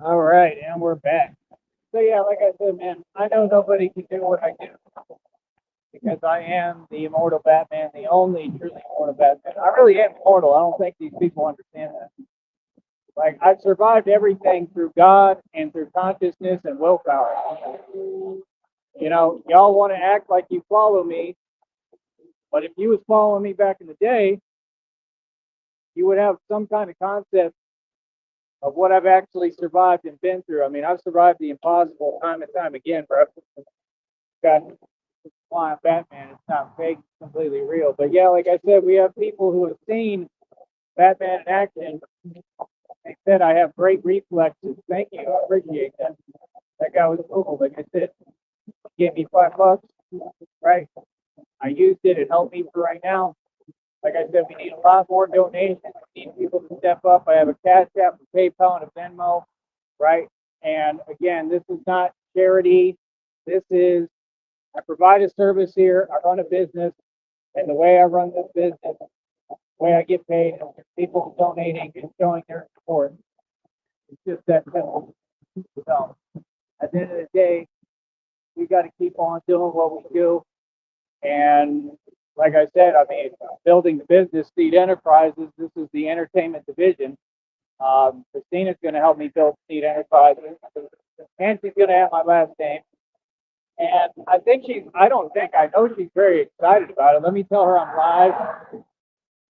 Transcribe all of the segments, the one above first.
All right, and we're back. So yeah, like I said, man, I know nobody can do what I do because I am the immortal Batman, the only truly immortal Batman. I really am immortal. I don't think these people understand that. Like I've survived everything through God and through consciousness and willpower. Y'all want to act like you follow me, but if you was following me back in the day, you would have some kind of concept of what I've actually survived and been through. I mean, I've survived the impossible time and time again, bro. Got flying Batman. It's not fake, it's completely real. But yeah, like I said, we have people who have seen Batman in action. They said I have great reflexes. Thank you. I appreciate that. That guy was cool. Like I said, he gave me $5, right? I used it. It helped me for right now. Like I said, we need a lot more donations. We need people to step up. I have a Cash App, a PayPal, and a Venmo, right? And again, this is not charity. This is I provide a service here. I run a business, and the way I run this business, the way I get paid, is people donating and showing their support. It's just that simple. So at the end of the day, we got to keep on doing what we do. And like I said, I mean, building the business, Seed Enterprises. This is the entertainment division. Christina's going to help me build Seed Enterprises, and she's going to have my last name. And I don't think, I know she's very excited about it. Let me tell her I'm live.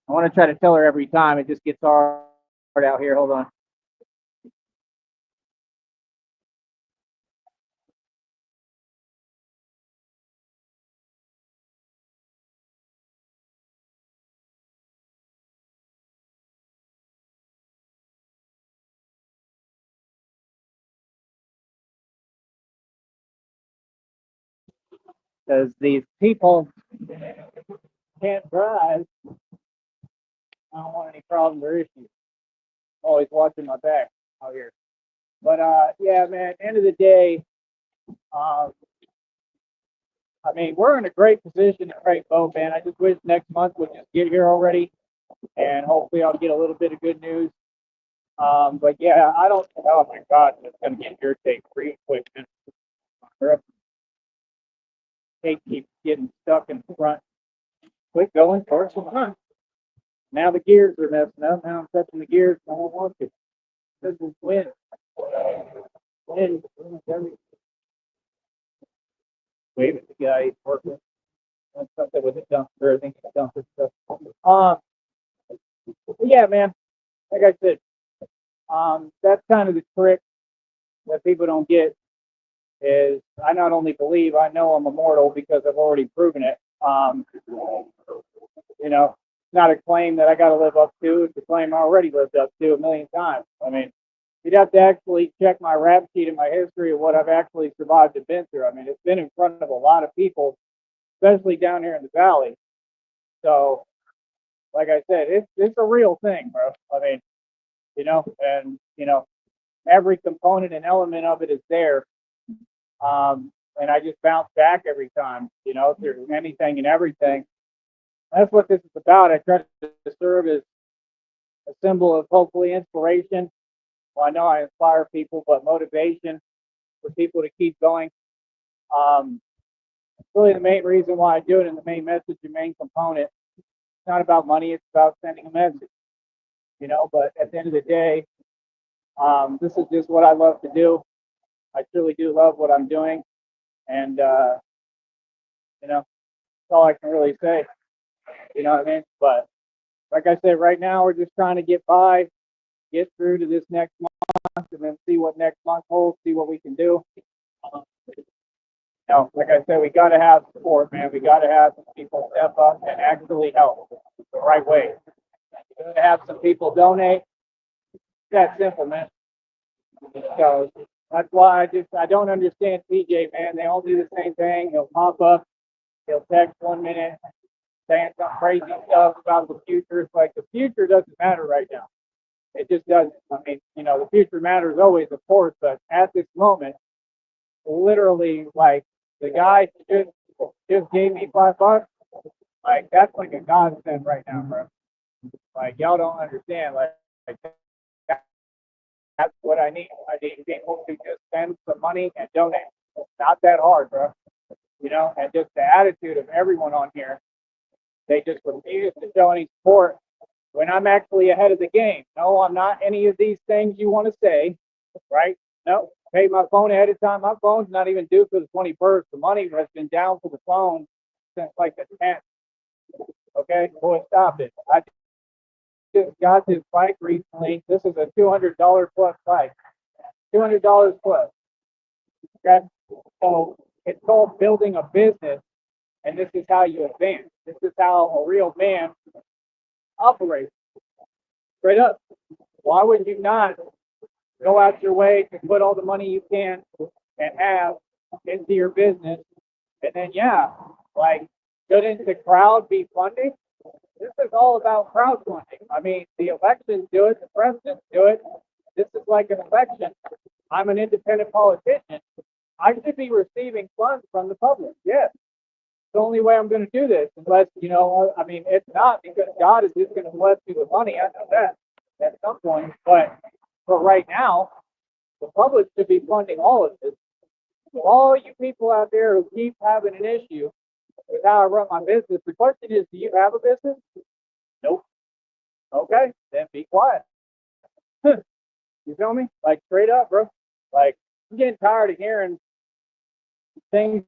I want to try to tell her every time. It just gets hard out here. Hold on. Because these people can't drive. I don't want any problems or issues. Always watching my back out here. But yeah, man, end of the day, um, I mean, we're in a great position, a great boat, man. I just wish next month would just get here already, and hopefully I'll get a little bit of good news. But yeah, I don't. Oh my God, it's gonna get irritating pretty quick. Man. Kate keeps getting stuck in the front. Quit going towards the front. Now the gears are messing up. Now I'm touching the gears. I don't want to. This is wind. Wind. Wave at the guy. He's working on something with a dumpster. I think it's dumpster stuff. Um, yeah, man. Like I said, that's kind of the trick that people don't get is I not only believe I know I'm immortal because I've already proven it. It's not a claim that I got to live up to. It's a claim I already lived up to a million times. I mean, you'd have to actually check my rap sheet and my history of what I've actually survived and been through. I mean, it's been in front of a lot of people, especially down here in the valley. So, like I said, it's a real thing, bro. I mean, and every component and element of it is there. And I just bounce back every time, through anything and everything. That's what this is about. I try to serve as a symbol of hopefully inspiration. Well, I know I inspire people, but motivation for people to keep going. Um, it's really the main reason why I do it and the main message, the main component. It's not about money, it's about sending a message, but at the end of the day, this is just what I love to do. I truly do love what I'm doing. And, that's all I can really say. You know what I mean? But like I said, right now we're just trying to get by, get through to this next month, and then see what next month holds, see what we can do. Um, like I said, we got to have support, man. We got to have some people step up and actually help the right way. We got to have some people donate. It's that simple, man. So that's why I don't understand PJ, man. They all do the same thing. He'll pop up, he'll text 1 minute, saying some crazy stuff about the future. It's like the future doesn't matter right now. It just doesn't. I mean, the future matters always, of course, but at this moment, literally, like the guy just gave me $5. Like that's like a godsend right now, bro. Like y'all don't understand. Like That's what I need. I need people to just spend some money and donate. It's not that hard, bro. And just the attitude of everyone on here, they just refuse to show any support when I'm actually ahead of the game. No, I'm not any of these things you want to say, right? No, paid my phone ahead of time. My phone's not even due for the 21st. The money has been down for the phone since like the 10th. Okay, boy, stop it. I just got this bike recently. This is a $200 plus bike. $200 plus. Okay, so it's called building a business, and this is how you advance. This is how a real man operates. Straight up. Why would you not go out your way to put all the money you can and have into your business? And then, yeah, like, shouldn't the crowd be funding? This is all about crowdfunding. I mean, the elections do it, the presidents do it. This is like an election. I'm an independent politician. I should be receiving funds from the public. Yes. The only way I'm going to do this, unless, I mean, it's not because God is just going to bless you with money. I know that at some point. But for right now, the public should be funding all of this. So all you people out there who keep having an issue with how I run my business, the question is, do you have a business? Nope. Okay, then be quiet. You feel me? Like, straight up, bro. Like, I'm getting tired of hearing things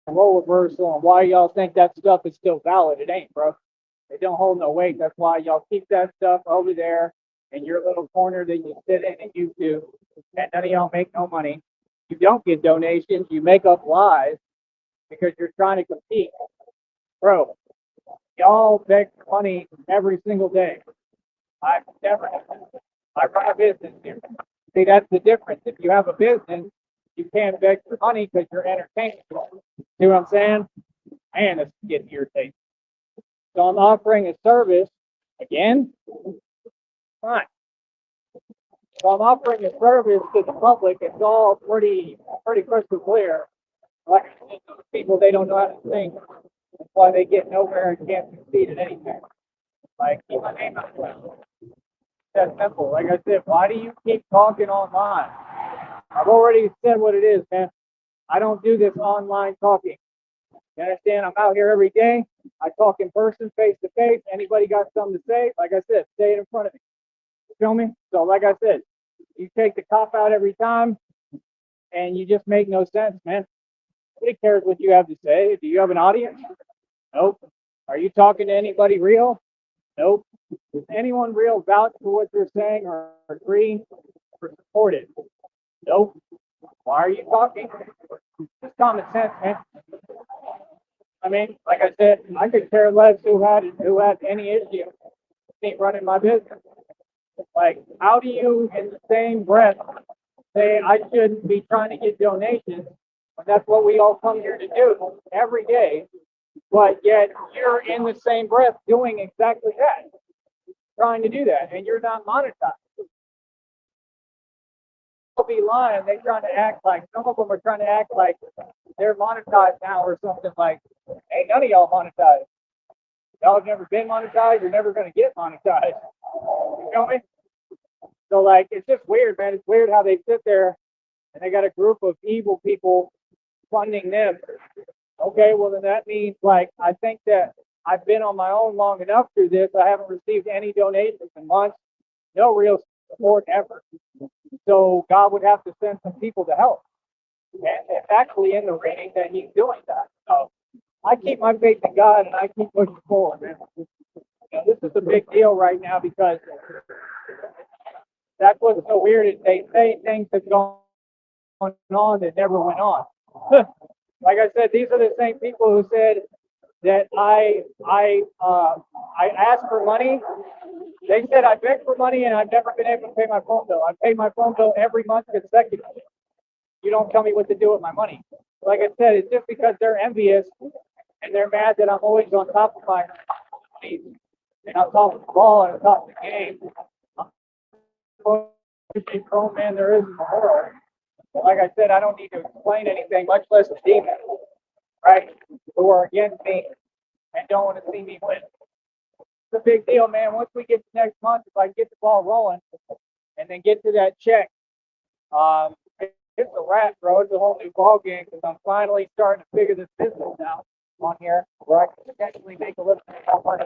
role reversal and why y'all think that stuff is still valid. It ain't, bro. It don't hold no weight. That's why y'all keep that stuff over there in your little corner that you sit in and YouTube, and none of y'all make no money. You don't get donations. You make up lies because you're trying to compete. Bro, y'all beg for money every single day. I've never I run a business here. See, that's the difference. If you have a business, you can't beg for money because you're entertaining. See what I'm saying? Man, it's getting irritating. So I'm offering a service again. Fine. So I'm offering a service to the public. It's all pretty crystal clear. Like people, they don't know how to think. That's why they get nowhere and can't succeed at anything. Like keep my name out of it. That's simple. Like I said, why do you keep talking online? I've already said what it is, man. I don't do this online talking. You understand? I'm out here every day. I talk in person, face to face. Anybody got something to say? Like I said, say it in front of me. You feel me? So, like I said, you take the cop out every time, and you just make no sense, man. Nobody cares what you have to say. Do you have an audience? Nope. Are you talking to anybody real? Nope. Does anyone real vouch for what you're saying or agree or support it? Nope. Why are you talking? Just common sense, man. I mean, like I said, I could care less who had any issue with me running my business. Like, how do you, in the same breath, say I shouldn't be trying to get donations when that's what we all come here to do every day, but yet you're in the same breath doing exactly that, trying to do that, and you're not monetized. They'll be lying. They're trying to act like, some of them are trying to act like they're monetized now or something like, hey, none of y'all monetized. Y'all have never been monetized. You're never going to get monetized. You know me? So, like, it's just weird, man. It's weird how they sit there and they got a group of evil people funding them. Okay, well, then that means, like, I think that I've been on my own long enough through this. I haven't received any donations in months, no real support ever. So God would have to send some people to help. And it's actually in the reading that he's doing that. So I keep my faith in God and I keep pushing forward, man. This is a big deal right now because that's what's so weird is they say things that go on that never went on. Like I said, these are the same people who said that I asked for money. They said I begged for money and I've never been able to pay my phone bill. I pay my phone bill every month consecutively. You don't tell me what to do with my money. Like I said, it's just because they're envious and they're mad that I'm always on top of my needs. And I'm top of the ball and I'm top of the game. Pro man there is in the world. But like I said, I don't need to explain anything, much less the demons, right? Who are against me and don't want to see me win. It's a big deal, man. Once we get to next month, if I get the ball rolling, and then get to that check, it's a wrap, bro. It's a whole new ball game because I'm finally starting to figure this business out on here where I can potentially make a little bit more money.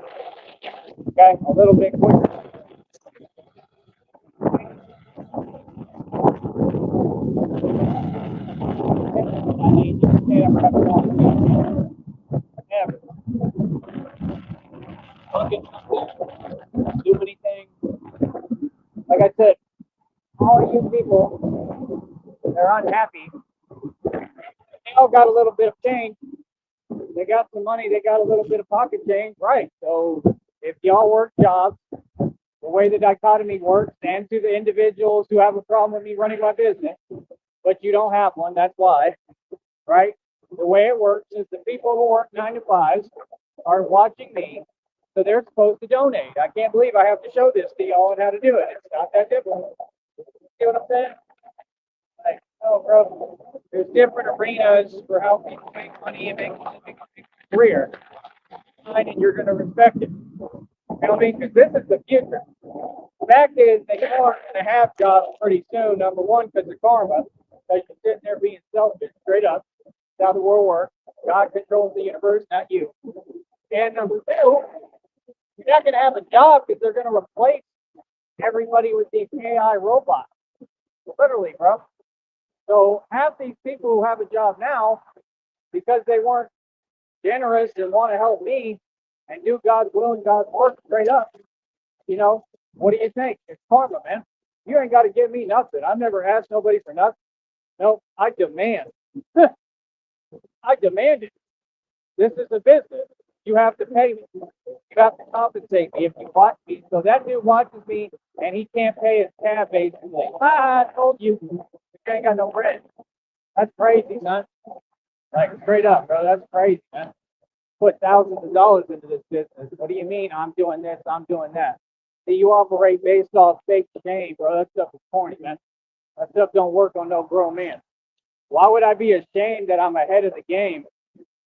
Okay, a little bit quicker. Do anything. Like I said, all you people, they're unhappy. They all got a little bit of change. They got some money. They got a little bit of pocket change. Right. So if y'all work jobs, the way the dichotomy works, and to the individuals who have a problem with me running my business, but you don't have one, that's why, right? The way it works is the people who work 9 to 5s are watching me, so they're supposed to donate. I can't believe I have to show this to y'all and how to do it. It's not that difficult. See what I'm saying? Like, oh, bro, there's different arenas for how people make money and make a career. And you're going to respect it. You know what I mean? Because this is the future. The fact is, they are going to have jobs pretty soon. Number one, because of karma. Because you're sitting there being selfish, straight up. That's how the world works. God controls the universe, not you. And number two, you're not going to have a job because they're going to replace everybody with these AI robots. Literally, bro. So half these people who have a job now, because they weren't generous and want to help me and do God's will and God's work straight up, you know, what do you think? It's karma, man. You ain't got to give me nothing. I've never asked nobody for nothing. No, I demand. I demand it. This is a business. You have to pay me. You have to compensate me if you watch me. So that dude watches me and he can't pay his tab basically. I told you, you ain't got no bread. That's crazy, son. Like straight up, bro. That's crazy, man. Put thousands of dollars into this business. What do you mean I'm doing this, I'm doing that? See, you operate based off fake shame, bro. That stuff is corny, man. That stuff don't work on no grown man. Why would I be ashamed that I'm ahead of the game?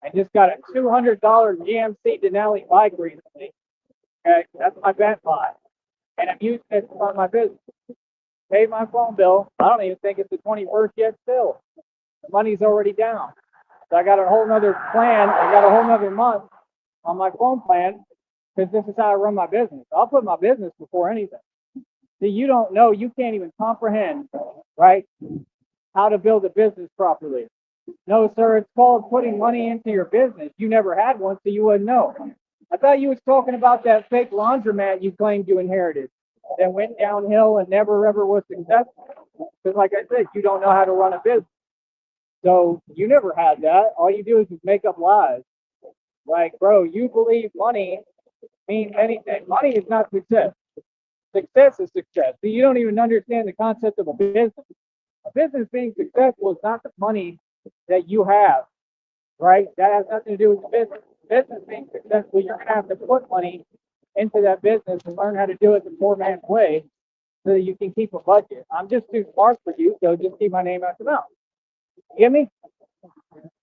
I just got a $200 GMC Denali bike recently. Okay, that's my bent bot, and I'm using it to fund my business. Paid my phone bill. I don't even think it's the 21st yet. Still, the money's already down. So I got a whole nother plan. I got a whole nother month on my phone plan because this is how I run my business. I'll put my business before anything. See, you don't know. You can't even comprehend, right, how to build a business properly. No, sir, it's called putting money into your business. You never had one, so you wouldn't know. I thought you was talking about that fake laundromat you claimed you inherited that went downhill and never ever was successful. Because like I said, you don't know how to run a business. So you never had that. All you do is just make up lies. Like, bro, you believe money means anything. Money is not success. Success is success. So you don't even understand the concept of a business. A business being successful is not the money that you have, right? That has nothing to do with the business. Business being successful, you're going to have to put money into that business and learn how to do it the poor man's way so that you can keep a budget. I'm just too smart for you, so just keep my name out your mouth. You get me?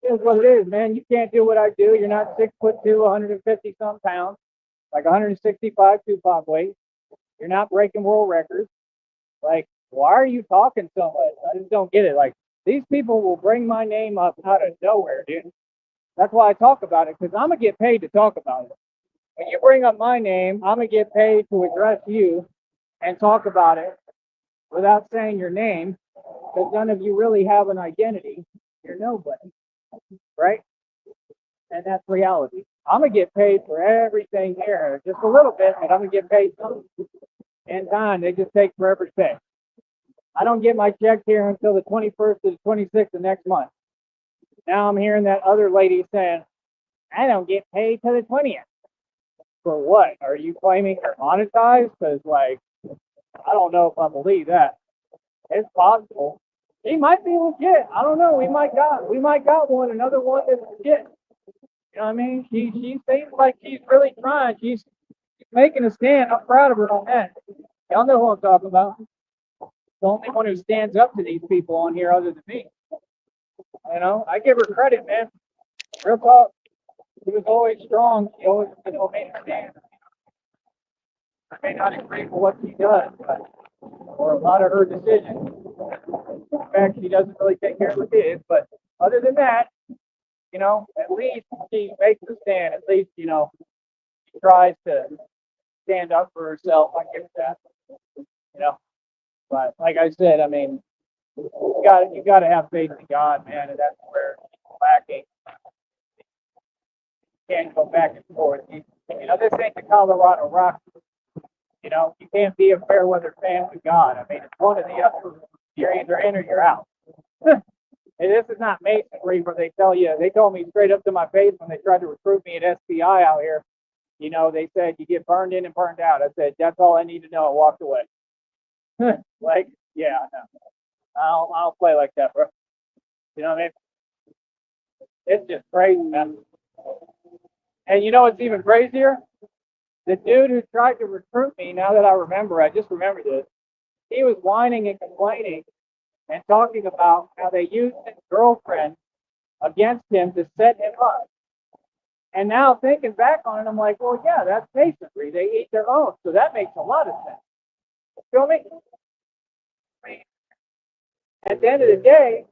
It is what it is, man. You can't do what I do. You're not 6'2", 150 some pounds, like 165 2-5 weight. You're not breaking world records. Like, why are you talking so much? I just don't get it. Like, these people will bring my name up out of nowhere, dude. That's why I talk about it, because I'm going to get paid to talk about it. When you bring up my name, I'm going to get paid to address you and talk about it without saying your name, because none of you really have an identity. You're nobody, right? And that's reality. I'm going to get paid for everything here, just a little bit, but I'm going to get paid some. In time, they just take forever to pay. I don't get my check here until the 21st to the 26th of next month. Now I'm hearing that other lady saying, I don't get paid till the 20th. For what? Are you claiming you're monetized? Because, like, I don't know if I believe that. It's possible. She might be legit. I don't know. We might got one, another one that's legit. You know what I mean? She seems like she's really trying. She's making a stand. I'm proud of her on that. Y'all know who I'm talking about. The only one who stands up to these people on here other than me. You know, I give her credit, man. Real talk. She was always strong. She always, made a stand. I may not agree with what she does, but or a lot of her decisions. In fact, she doesn't really take care of the kids, but other than that, at least she makes a stand. At least, she tries to stand up for herself. I get that, you know. But like I said, I mean, you got to have faith in God, man, and that's where it's lacking. You can't go back and forth. This ain't the Colorado Rockies. You can't be a fair weather fan with God. I mean, it's one or the other. You're either in or you're out. And this is not masonry where they told me straight up to my face when they tried to recruit me at SPI out here. They said you get burned in and burned out. I said, that's all I need to know. I walked away. Like, yeah, no. I'll play like that, bro. You know what I mean? It's just crazy, man. And what's even crazier? The dude who tried to recruit me, now that I just remembered this, he was whining and complaining and talking about how they used his girlfriend against him to set him up. And now thinking back on it, I'm like, well, yeah, that's masonry. They eat their own. So that makes a lot of sense. You feel me? At the end of the day,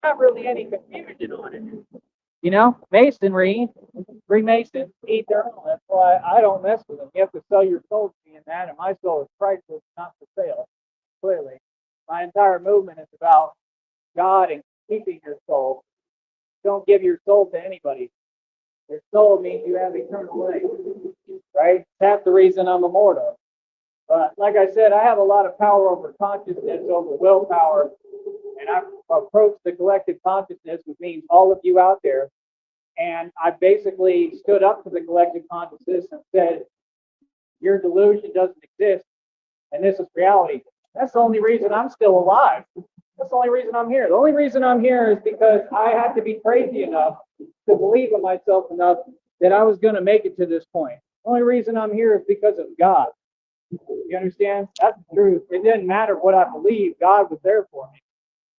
not really any confusion on it. Masonry, Freemasons eat their own. That's why I don't mess with them. You have to sell your soul to me in that, and my soul is priceless, not for sale. Clearly, my entire movement is about God and keeping your soul. Don't give your soul to anybody. Your soul means you have eternal life, right? That's the reason I'm immortal. But like I said, I have a lot of power over consciousness, over willpower, and I've approached the collective consciousness, which means all of you out there. And I basically stood up to the collective consciousness and said, your delusion doesn't exist, and this is reality. That's the only reason I'm still alive. That's the only reason I'm here. The only reason I'm here is because I had to be crazy enough to believe in myself enough that I was going to make it to this point. The only reason I'm here is because of God. You understand? That's the truth. It didn't matter what I believe. God was there for me.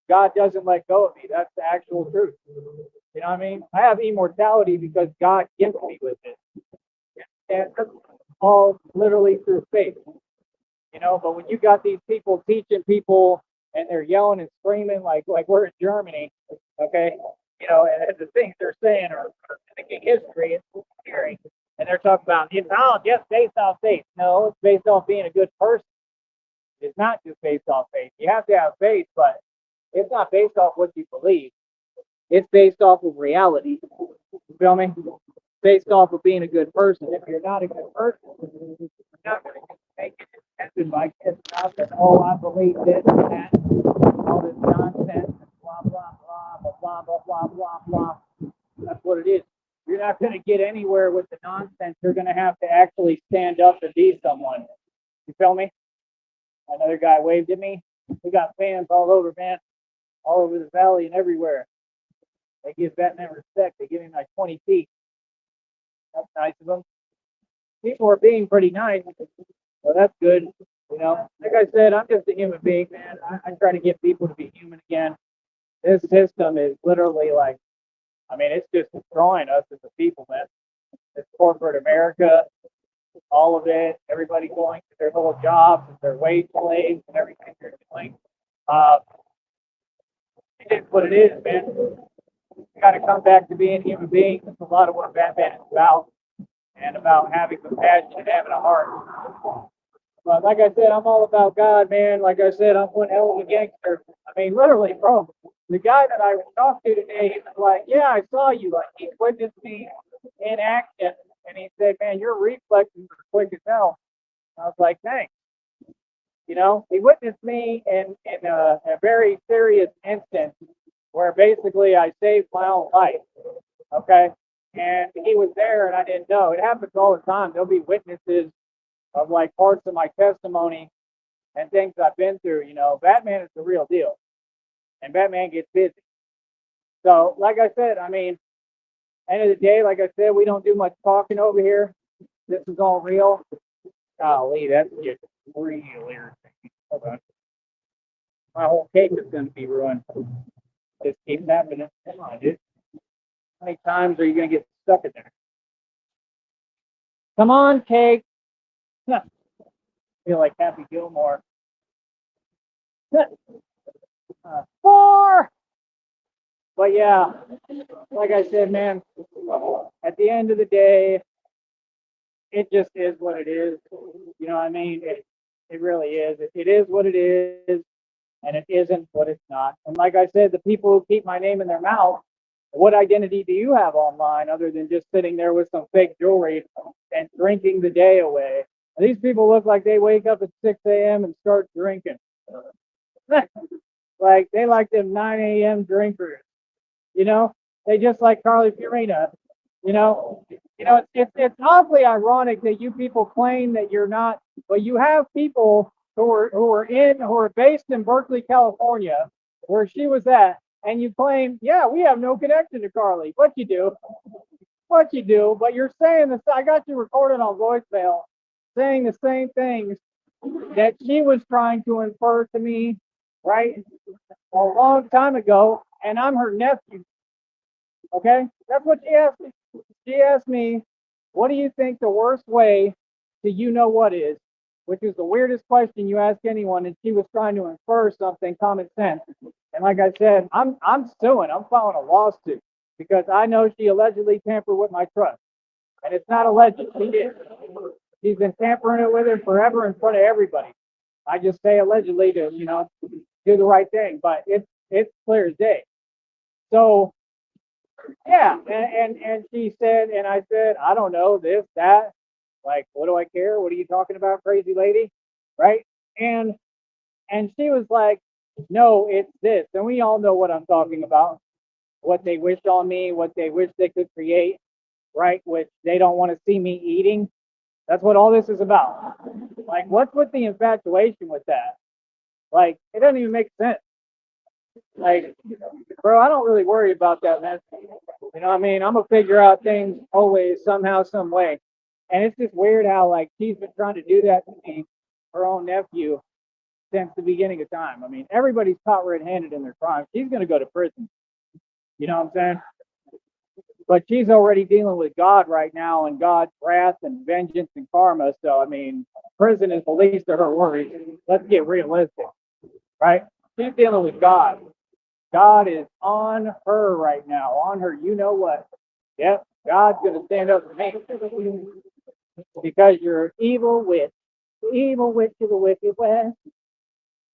God doesn't let go of me. That's the actual truth. You know what I mean? I have immortality because God gifts me with it. And that's all literally through faith. But when you got these people teaching people and they're yelling and screaming like we're in Germany, okay, and the things they're saying are making history, it's scary. And they're talking about it's all just based off faith. No, it's based off being a good person. It's not just based off faith. You have to have faith, but it's not based off what you believe. It's based off of reality. You feel me? Based off of being a good person. If you're not a good person, you're not going to make it tested by kids stuff and I believe this and that, all this nonsense, and blah blah blah blah blah blah blah blah. That's what it is. You're not going to get anywhere with the nonsense. You're going to have to actually stand up and be someone. You feel me? Another guy waved at me. We got fans all over, man, all over the valley and everywhere. They give Batman respect. They give him like 20 feet. That's nice of them. People are being pretty nice. So that's good. Like I said, I'm just a human being, man. I try to get people to be human again. This system is literally it's just destroying us as a people, man. It's corporate America, all of it, everybody going to their little jobs and their wage slaves and everything they're doing. It is what it is, man. You got to come back to being human beings. That's a lot of what Batman is about, and about having compassion and having a heart. But like I said, I'm all about God, man. Like I said, I'm one hell of a gangster. I mean, literally, bro. The guy that I talked to today, he was like, yeah, I saw you. Like, he witnessed me in action. And he said, man, your reflexes are quick as hell. I was like, thanks. He witnessed me in a very serious instance where basically I saved my own life. Okay. And he was there and I didn't know. It happens all the time. There'll be witnesses of parts of my testimony and things I've been through. Batman is the real deal. And Batman gets busy. So, like I said, I mean, end of the day, like I said, we don't do much talking over here. This is all real. Golly, that's just real irritating. Hold on. My whole cake is going to be ruined. This keeps happening. Come on, dude. How many times are you going to get stuck in there? Come on, cake. I feel like Happy Gilmore. Four. But yeah, like I said, man, at the end of the day, it just is what it is. You know what I mean? It really is. It is what it is, and it isn't what it's not. And like I said, the people who keep my name in their mouth, what identity do you have online other than just sitting there with some fake jewelry and drinking the day away? These people look like they wake up at 6 a.m. and start drinking. Like they like them 9 a.m. drinkers. You know, they just like Carly Fiorina. It's awfully ironic that you people claim that you're not, but you have people who are based in Berkeley, California, where she was at, and you claim, yeah, we have no connection to Carly, but you do, but you're saying this. I got you recorded on voicemail, saying the same things that she was trying to infer to me, right, a long time ago, and I'm her nephew. Okay, that's what she asked me. She asked me, what do you think the worst way to you know what is? Which is the weirdest question you ask anyone, and she was trying to infer something common sense. And like I said, I'm suing. I'm filing a lawsuit because I know she allegedly tampered with my trust. And it's not alleged. She did. She's been tampering it with her forever in front of everybody. I just say allegedly to, do the right thing, but it's clear as day. So yeah, and she said, and I said, I don't know this, that. Like, what do I care? What are you talking about, crazy lady? Right? And and she was like, no, it's this. And we all know what I'm talking about. What they wish on me, what they wish they could create, right? Which they don't want to see me eating. That's what all this is about. Like, what's with the infatuation with that? Like, it doesn't even make sense. Like, bro, I don't really worry about that, man. You know what I mean? I'm gonna figure out things always, somehow, some way. And it's just weird how like she's been trying to do that to me, her own nephew, since the beginning of time. I mean, everybody's caught red-handed in their crime. She's gonna go to prison. You know what I'm saying? But she's already dealing with God right now and God's wrath and vengeance and karma. So I mean, prison is the least of her worries. Let's get realistic, right? She's dealing with God. God is on her right now, on her, you know what? Yep, God's going to stand up for me because you're an evil witch. The evil witch of the wicked west,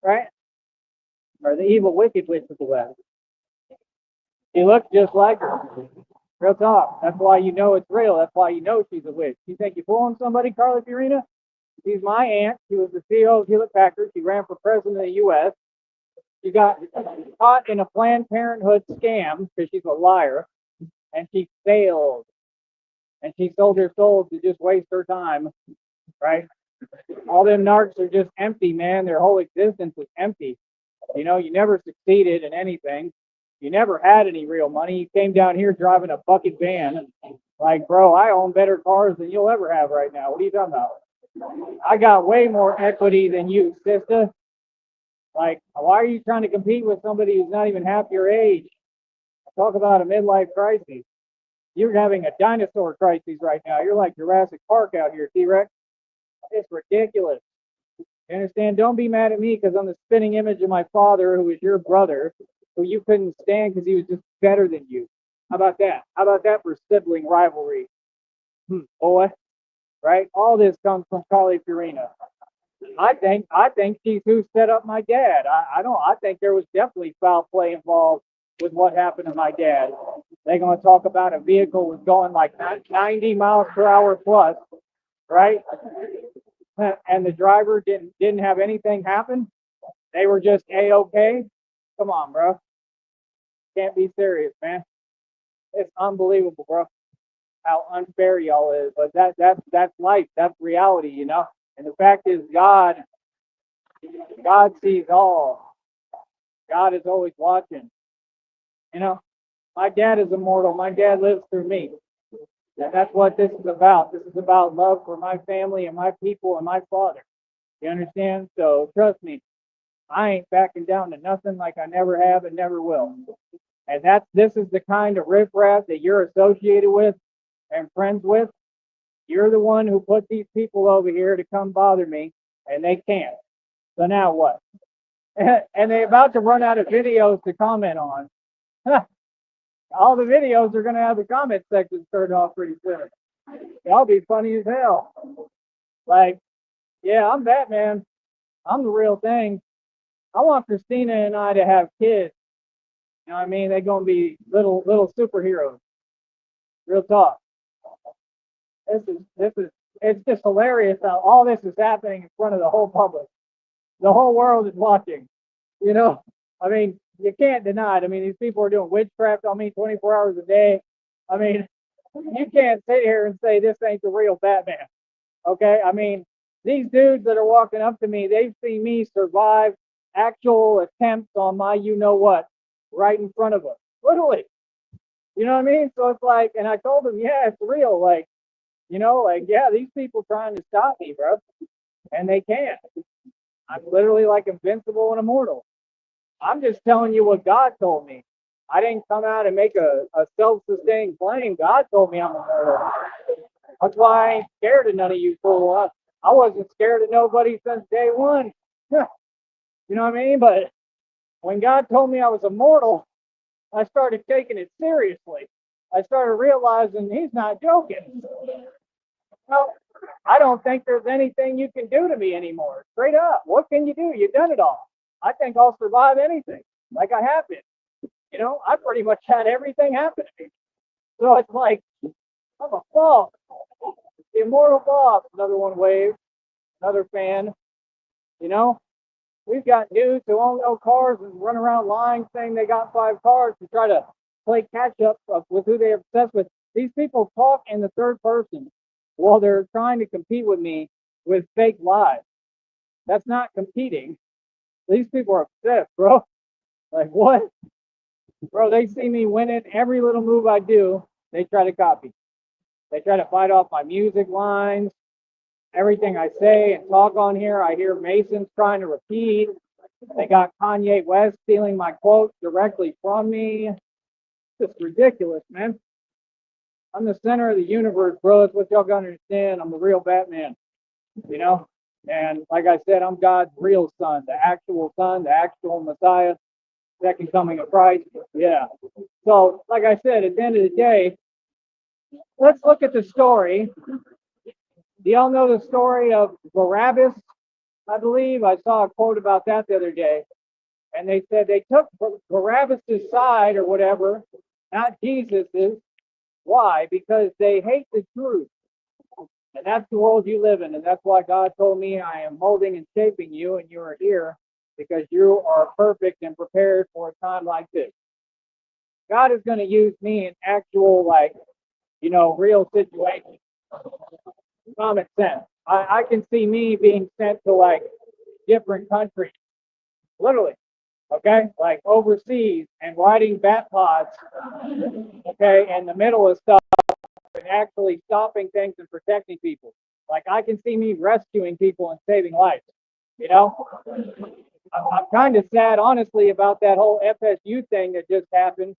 right? Or the evil wicked witch of the west. She looks just like her. Real talk. That's why you know it's real. That's why you know she's a witch. You think you're fooling somebody, Carly Fiorina? She's my aunt. She was the CEO of Hewlett Packard. She ran for president of the U.S. She got caught in a Planned Parenthood scam because she's a liar, and she failed. And she sold her soul to just waste her time, right? All them narcs are just empty, man. Their whole existence is empty. You never succeeded in anything. You never had any real money. You came down here driving a bucket van. Like, bro, I own better cars than you'll ever have right now. What are you talking about? I got way more equity than you, sister. Like, why are you trying to compete with somebody who's not even half your age? Talk about a midlife crisis. You're having a dinosaur crisis right now. You're like Jurassic Park out here, T-Rex. It's ridiculous. You understand? Don't be mad at me because I'm the spinning image of my father, who is your brother, who you couldn't stand because he was just better than you. How about that? How about that for sibling rivalry? Boy, right? All this comes from Carly Fiorina. I think she's who set up my dad. I think there was definitely foul play involved with what happened to my dad. They're going to talk about a vehicle was going like 90 miles per hour plus, right? And the driver didn't have anything happen. They were just a-okay. Come on, bro. Can't be serious, man. It's unbelievable, bro. How unfair y'all is, but that's life. That's reality, you know. And the fact is, God sees all. God is always watching. You know, my dad is immortal. My dad lives through me. And that's what this is about. This is about love for my family and my people and my father. You understand? So trust me, I ain't backing down to nothing like I never have and never will. And this is the kind of riffraff that you're associated with and friends with. You're the one who put these people over here to come bother me, and they can't. So now what? and they're about to run out of videos to comment on. All the videos are going to have the comment section turned off pretty soon. That'll be funny as hell. Like, yeah, I'm Batman. I'm the real thing. I want Christina and I to have kids. You know what I mean? They're going to be little superheroes. Real talk. It's just hilarious how all this is happening in front of the whole public. The whole world is watching. You know, I mean, you can't deny it. I mean, these people are doing witchcraft on me 24 hours a day. I mean, you can't sit here and say this ain't the real Batman. Okay? I mean, these dudes that are walking up to me, they've seen me survive actual attempts on my you know what right in front of us. Literally. You know what I mean? So it's like, and I told them, yeah, it's real. Like, you know, like, yeah, these people trying to stop me, bro. And they can't. I'm literally like invincible and immortal. I'm just telling you what God told me. I didn't come out and make a self-sustained claim. God told me I'm immortal. That's why I ain't scared of none of you fools. I wasn't scared of nobody since day one. You know what I mean? But when God told me I was immortal, I started taking it seriously. I started realizing he's not joking. Well, I don't think there's anything you can do to me anymore. Straight up. What can you do? You've done it all. I think I'll survive anything, like I have been. You know, I pretty much had everything happen to me. So it's like, I'm a Bob. The immortal Bob. Another one wave. Another fan. You know, we've got dudes who own no cars and run around lying saying they got 5 cars to try to play catch up with who they're obsessed with. These people talk in the third person while they're trying to compete with me with fake lies. That's not competing. These people are obsessed, bro. Like, what? Bro, they see me winning every little move I do. They try to copy. They try to fight off my music lines, everything I say and talk on here. I hear Masons trying to repeat. They got Kanye West stealing my quotes directly from me. It's ridiculous, man. I'm the center of the universe, bro. That's what y'all gotta understand. I'm the real Batman, you know? And like I said, I'm God's real son, the actual Messiah, second coming of Christ. Yeah. So, like I said, at the end of the day, let's look at the story. Do y'all know the story of Barabbas? I believe I saw a quote about that the other day. And they said they took Barabbas' side or whatever, not Jesus's. Why? Because they hate the truth. And that's the world you live in. And that's why God told me I am molding and shaping you, and you are here because you are perfect and prepared for a time like this. God is going to use me in actual, like, you know, real situations. Common sense. I can see me being sent to like different countries, literally, okay, like overseas and riding bat pods, okay, in the middle of stuff and actually stopping things and protecting people. Like I can see me rescuing people and saving lives. You know, I'm kind of sad, honestly, about that whole FSU thing that just happened.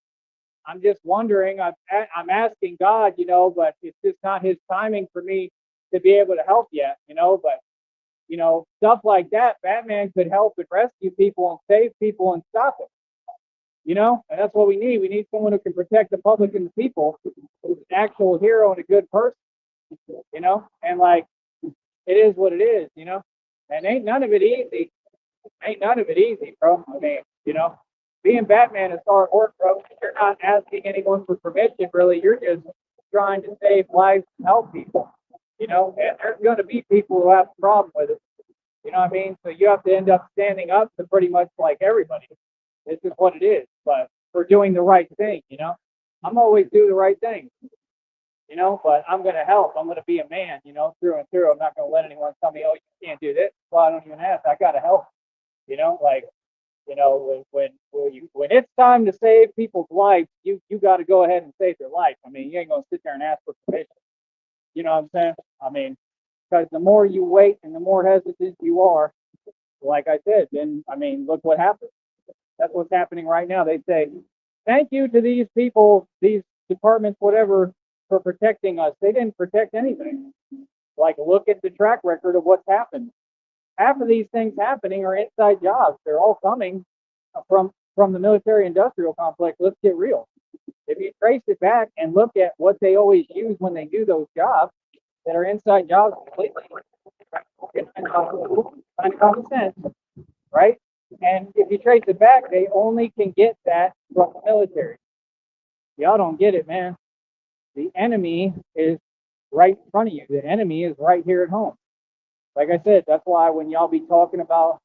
I'm just wondering. I'm asking God, you know, but it's just not His timing for me to be able to help yet, you know. But you know, stuff like that, Batman could help and rescue people and save people and stop it. You know, and that's what we need. We need someone who can protect the public and the people, who's an actual hero and a good person. You know, and like it is what it is. You know, and ain't none of it easy. Ain't none of it easy, bro. I mean, you know, being Batman is hard work, bro. You're not asking anyone for permission, really. You're just trying to save lives and help people. You know, and there's going to be people who have a problem with it. You know what I mean? So you have to end up standing up to pretty much like everybody. This is what it is. But for doing the right thing, you know, I'm always do the right thing. You know, but I'm going to help. I'm going to be a man, you know, through and through. I'm not going to let anyone tell me, oh, you can't do this. Well, I don't even ask. I got to help. You know, like, you know, when it's time to save people's lives, you got to go ahead and save their life. I mean, you ain't going to sit there and ask for permission. You know what I'm saying? I mean, because the more you wait and the more hesitant you are, like I said, then, I mean, look what happens. That's what's happening right now. They say, thank you to these people, these departments, whatever, for protecting us. They didn't protect anything. Like, look at the track record of what's happened. half of these things happening are inside jobs. They're all coming from the military industrial complex. Let's get real. If you trace it back and look at what they always use when they do those jobs that are inside jobs completely, kind of common sense, right? And if you trace it back, they only can get that from the military. Y'all don't get it, man. The enemy is right in front of you. The enemy is right here at home. Like I said, that's why when y'all be talking about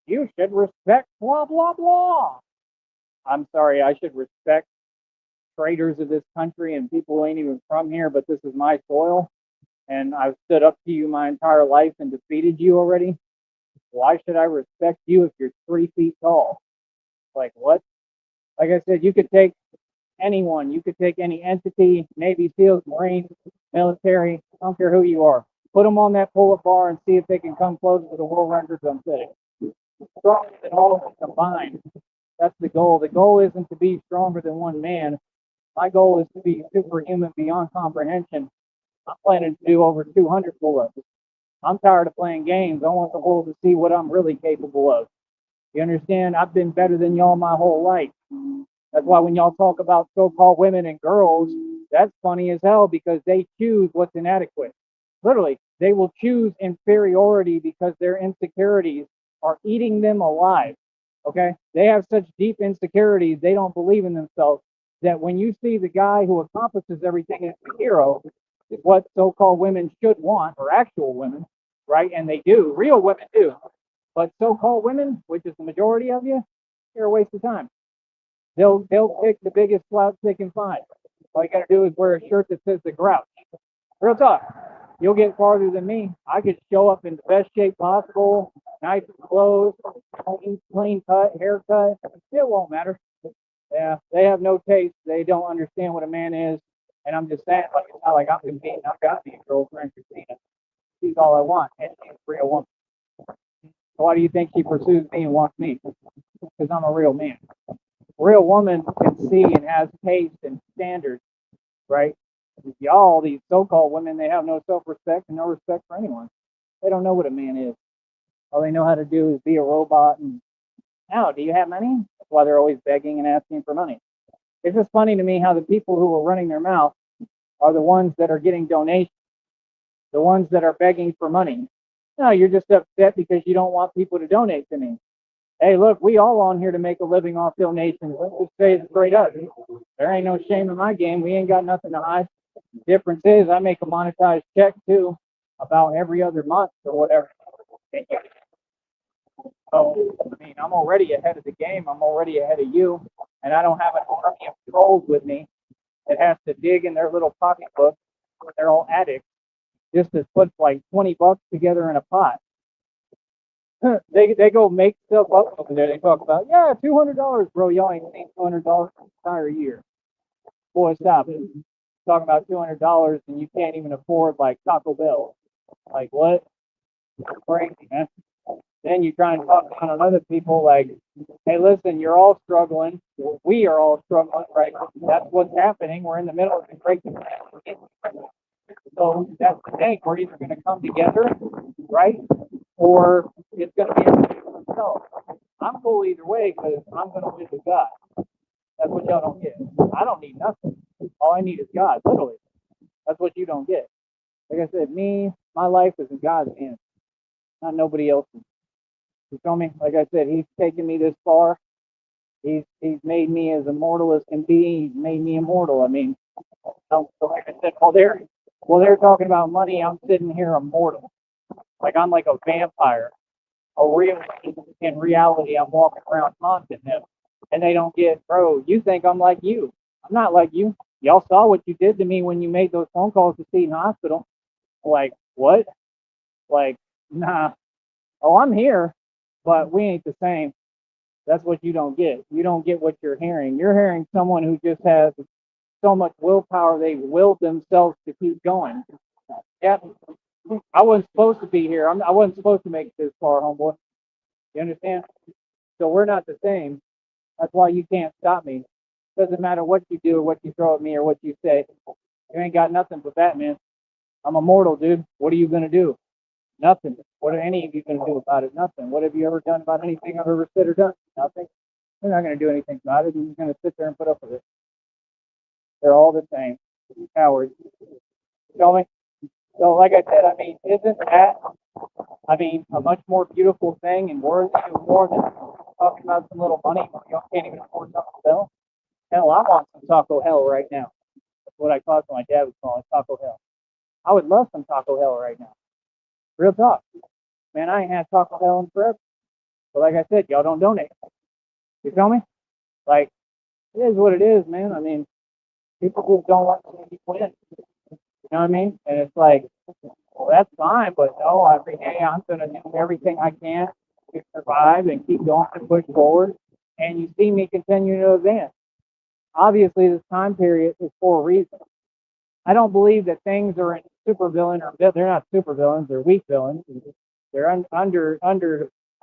you should respect blah blah blah. I'm sorry, I should respect traitors of this country and people who ain't even from here, but this is my soil, and I've stood up to you my entire life and defeated you already. Why should I respect you if you're 3 feet tall? Like what? Like I said, you could take anyone, you could take any entity, Navy SEALs, Marines, military, I don't care who you are. Put them on that pull-up bar and see if they can come close to the world records I'm setting. Stronger than all of them combined. That's the goal. The goal isn't to be stronger than one man. My goal is to be superhuman beyond comprehension. I'm planning to do over 200 pull-ups. I'm tired of playing games. I want the world to see what I'm really capable of. You understand? I've been better than y'all my whole life. That's why when y'all talk about so-called women and girls, that's funny as hell because they choose what's inadequate. Literally, they will choose inferiority because their insecurities are eating them alive. Okay? They have such deep insecurities, they don't believe in themselves that when you see the guy who accomplishes everything as a hero, is what so-called women should want, or actual women, right? And they do. Real women do. But so-called women, which is the majority of you, you're a waste of time. They'll pick the biggest slouch they can find. All you gotta do is wear a shirt that says the Grouch. Real talk. You'll get farther than me. I could show up in the best shape possible, nice clothes, clean cut, haircut. It won't matter. Yeah, they have no taste. They don't understand what a man is. And I'm just saying, like, it's not like I'm competing. I've got me a girlfriend, Christina. She's all I want, and she's a real woman. So why do you think she pursues me and wants me? Because I'm a real man. A real woman can see and has taste and standards, right? Y'all, these so-called women, they have no self-respect and no respect for anyone. They don't know what a man is. All they know how to do is be a robot. And now, do you have money? That's why they're always begging and asking for money. It's just funny to me how the people who are running their mouth are the ones that are getting donations, the ones that are begging for money. No, you're just upset because you don't want people to donate to me. Hey, look, we all on here to make a living off donations. Let's just say it straight up. There ain't no shame in my game. We ain't got nothing to hide. The difference is I make a monetized check too, about every other month or whatever. So, I mean, I'm already ahead of the game. I'm already ahead of you. And I don't have an army of trolls with me that has to dig in their little pocketbook when they're all addicts just to put like $20 together in a pot. They go make stuff up over there. They talk about, yeah, $200, bro. Y'all ain't seen $200 the entire year. Boy, stop it. Talking about $200 and you can't even afford like Taco Bell. Like what? That's crazy, man. Then you try and talk down on other people like, hey, listen, you're all struggling. We are all struggling, right? That's what's happening. We're in the middle of the Great Depression. So that's the thing. We're either going to come together, right? Or it's going to be everybody for themselves. I'm cool either way because I'm going to live with God. That's what y'all don't get. I don't need nothing. All I need is God, literally. That's what you don't get. Like I said, my life is in God's hands, not nobody else's. You feel me? Like I said, He's taken me this far. He's made me as immortal as can be. He's made me immortal. I mean, so like I said, while they're talking about money, I'm sitting here immortal. Like I'm like a vampire. In reality, I'm walking around haunting them. And they don't get, bro, you think I'm like you. I'm not like you. Y'all saw what you did to me when you made those phone calls to Seton Hospital. Like, what? Like, nah. Oh, I'm here, but we ain't the same. That's what you don't get. You don't get what you're hearing. You're hearing someone who just has so much willpower, they willed themselves to keep going. Yeah, I wasn't supposed to be here. I wasn't supposed to make it this far, homeboy. You understand? So we're not the same. That's why you can't stop me. Doesn't matter what you do or what you throw at me or what you say. You ain't got nothing but that, man. I'm immortal, dude. What are you gonna do? Nothing. What are any of you going to do about it? Nothing. What have you ever done about anything I've ever said or done? Nothing. They're not going to do anything about it. You're going to sit there and put up with it. They're all the same. Cowards. Tell me. So, like I said, I mean, isn't that, I mean, a much more beautiful thing and worthy of more than talking about some little money when you can't even afford Taco Bell? Hell, I want some Taco Hell right now. That's what I thought my dad would call it, Taco Hell. I would love some Taco Hell right now. Real talk. Man, I ain't had Taco Hell in forever. But like I said, y'all don't donate. You feel me? Like, it is what it is, man. I mean, people just don't want to see you win. You know what I mean? And it's like, well, that's fine, but no, every day I'm going to do everything I can to survive and keep going and push forward. And you see me continue to advance. Obviously, this time period is for a reason. I don't believe that things are in supervillain or they're not supervillains, they're weak villains. They're under,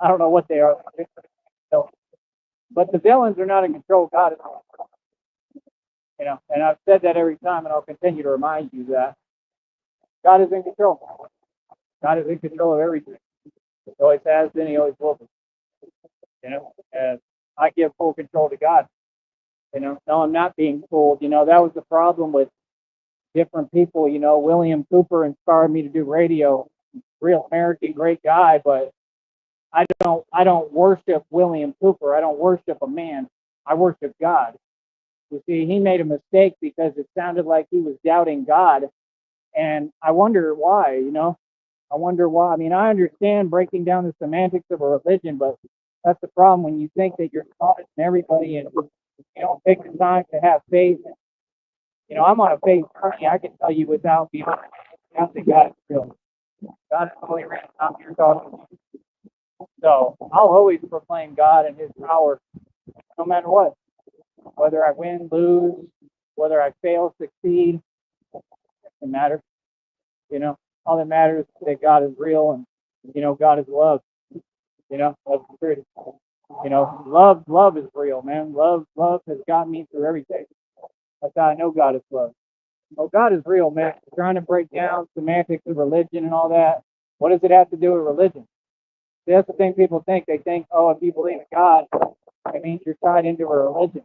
I don't know what they are. But the villains are not in control. God is, you know, and I've said that every time, and I'll continue to remind you that God is in control. God is in control of everything. He always has been. He always will be. You know, and I give full control to God. You know, no, I'm not being fooled. You know, that was the problem with different people. You know, William Cooper inspired me to do radio. Real American, great guy, but I don't worship William Cooper. I don't worship a man. I worship God. You see, he made a mistake because it sounded like he was doubting God, and I wonder why. You know, I wonder why. I mean, I understand breaking down the semantics of a religion, but that's the problem when you think that you're smarter than everybody and you don't take the time to have faith. You know, I'm on a faith journey. I can tell you without being honest, that God is real. God is only real. I'm here talking. So I'll always proclaim God and His power, no matter what. Whether I win, lose, whether I fail, succeed, it doesn't matter. You know, all that matters is that God is real and you know God is love. You know, that's the truth. You know, love is real, man. Love has got me through everything. That's how I know God is love. Oh, God is real, man. Trying to break down semantics of religion and all that. What does it have to do with religion? See, that's the thing people think. They think, oh, if you believe in God, it means you're tied into a religion.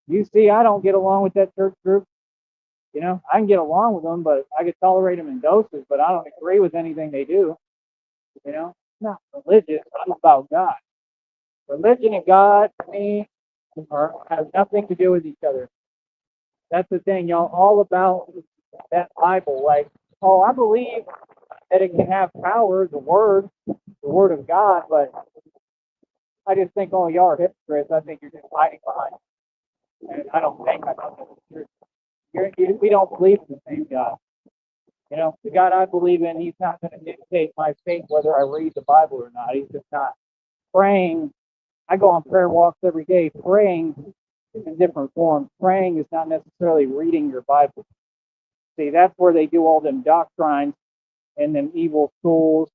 You see, I don't get along with that church group. You know, I can get along with them, but I can tolerate them in doses, but I don't agree with anything they do. You know, it's not religious. I'm about God. Religion and God, to me, have nothing to do with each other. That's the thing, y'all. All about that Bible. Like, oh, I believe that it can have power, the Word of God, but I just think, oh, y'all are hypocrites. I think you're just hiding behind. And I don't think I know the truth. We don't believe in the same God. You know, the God I believe in, He's not going to dictate my faith whether I read the Bible or not. He's just not. Praying, I go on prayer walks every day. Praying is in different forms. Praying is not necessarily reading your Bible. See, that's where they do all them doctrines and them evil schools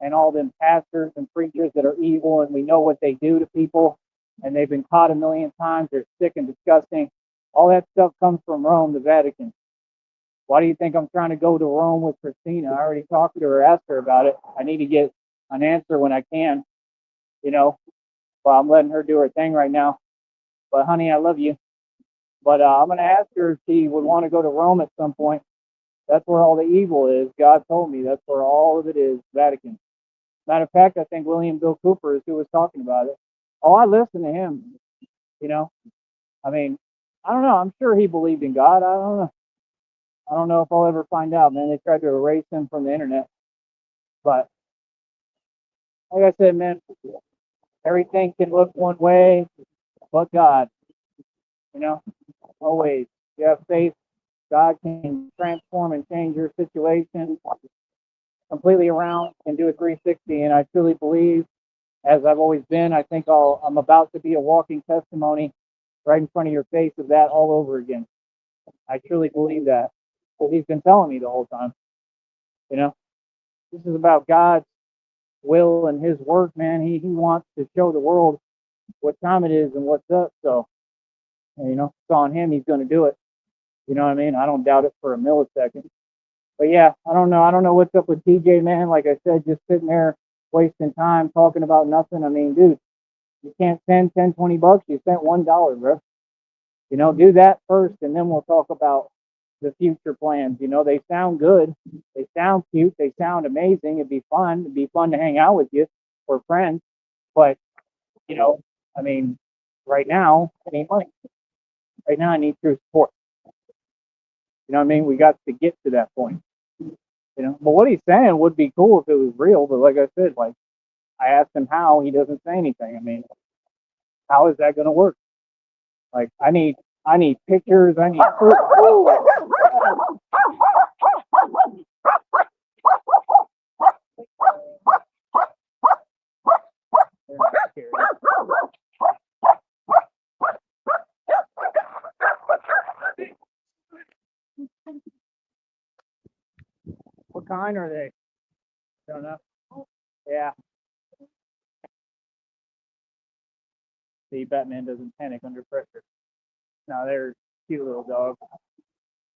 and all them pastors and preachers that are evil, and we know what they do to people, and they've been caught a million times. They're sick and disgusting. All that stuff comes from Rome, the Vatican. Why do you think I'm trying to go to Rome with Christina? I already talked to her, asked her about it. I need to get an answer when I can, you know. Well, I'm letting her do her thing right now. But honey, I love you. But I'm going to ask her if she would want to go to Rome at some point. That's where all the evil is. God told me that's where all of it is, Vatican. Matter of fact, I think William Bill Cooper is who was talking about it. Oh, I listened to him. You know, I mean, I don't know. I'm sure he believed in God. I don't know. I don't know if I'll ever find out, man. They tried to erase him from the internet. But like I said, man, everything can look one way, but God, you know, always. You have faith, God can transform and change your situation completely around, can do a 360. And I truly believe, as I've always been, I think I'm about to be a walking testimony right in front of your face of that all over again. I truly believe that. Because He's been telling me the whole time. You know, this is about God's will and His work, man. He wants to show the world what time it is and what's up. So, you know, it's on Him. He's going to do it. You know what I mean? I don't doubt it for a millisecond. But yeah, I don't know. I don't know what's up with TJ, man. Like I said, just sitting there wasting time talking about nothing. I mean, dude, you can't spend 10, 20 bucks. You spent $1, bro. You know, do that first, and then we'll talk about the future plans. You know, they sound good. They sound cute. They sound amazing. It'd be fun. It'd be fun to hang out with you or friends. But, you know, I mean, right now, I need money. Right now, I need true support. You know what I mean? We got to get to that point. You know, but what he's saying would be cool if it was real. But like I said, like I asked him how, he doesn't say anything. I mean, how is that going to work? Like I need pictures. I need proof. What kind are they? Don't know. Yeah. See, Batman doesn't panic under pressure. No, they're cute little dogs.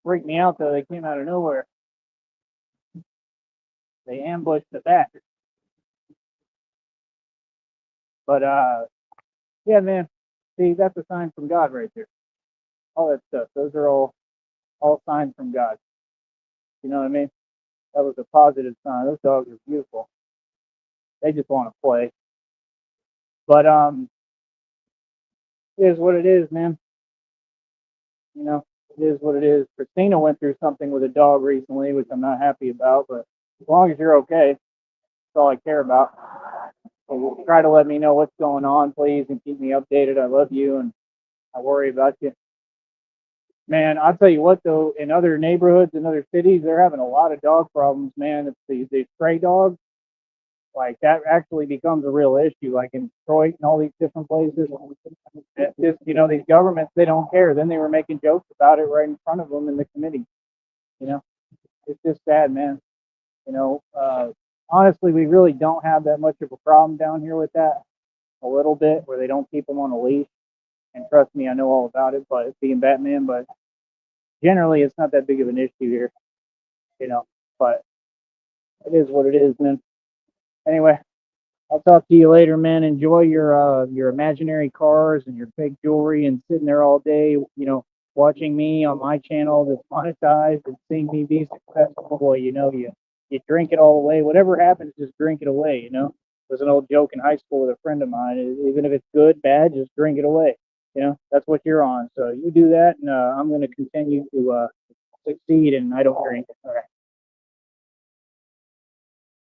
Freaked me out though. They came out of nowhere. They ambushed the bat. But yeah, man. See, that's a sign from God right there. All that stuff. Those are all signs from God. You know what I mean? That was a positive sign. Those dogs are beautiful. They just want to play. But it is what it is, man. You know, it is what it is. Christina went through something with a dog recently, which I'm not happy about. But as long as you're okay, that's all I care about. So try to let me know what's going on, please, and keep me updated. I love you, and I worry about you. Man, I'll tell you what, though, in other neighborhoods, in other cities, they're having a lot of dog problems, man. It's the stray dogs. Like, that actually becomes a real issue, like in Detroit and all these different places. It's just, you know, these governments, they don't care. Then they were making jokes about it right in front of them in the committee. You know, it's just sad, man. You know, honestly, we really don't have that much of a problem down here with that. A little bit where they don't keep them on a leash. And trust me, I know all about it, but being Batman, but generally it's not that big of an issue here, you know. But it is what it is, man. Anyway, I'll talk to you later, man. Enjoy your imaginary cars and your fake jewelry and sitting there all day, you know, watching me on my channel that's monetized and seeing me be successful. Boy, you know, you drink it all away. Whatever happens, just drink it away, you know. It was an old joke in high school with a friend of mine. Even if it's good, bad, just drink it away. You know, that's what you're on. So you do that, and I'm going to continue to succeed, and I don't drink. All right.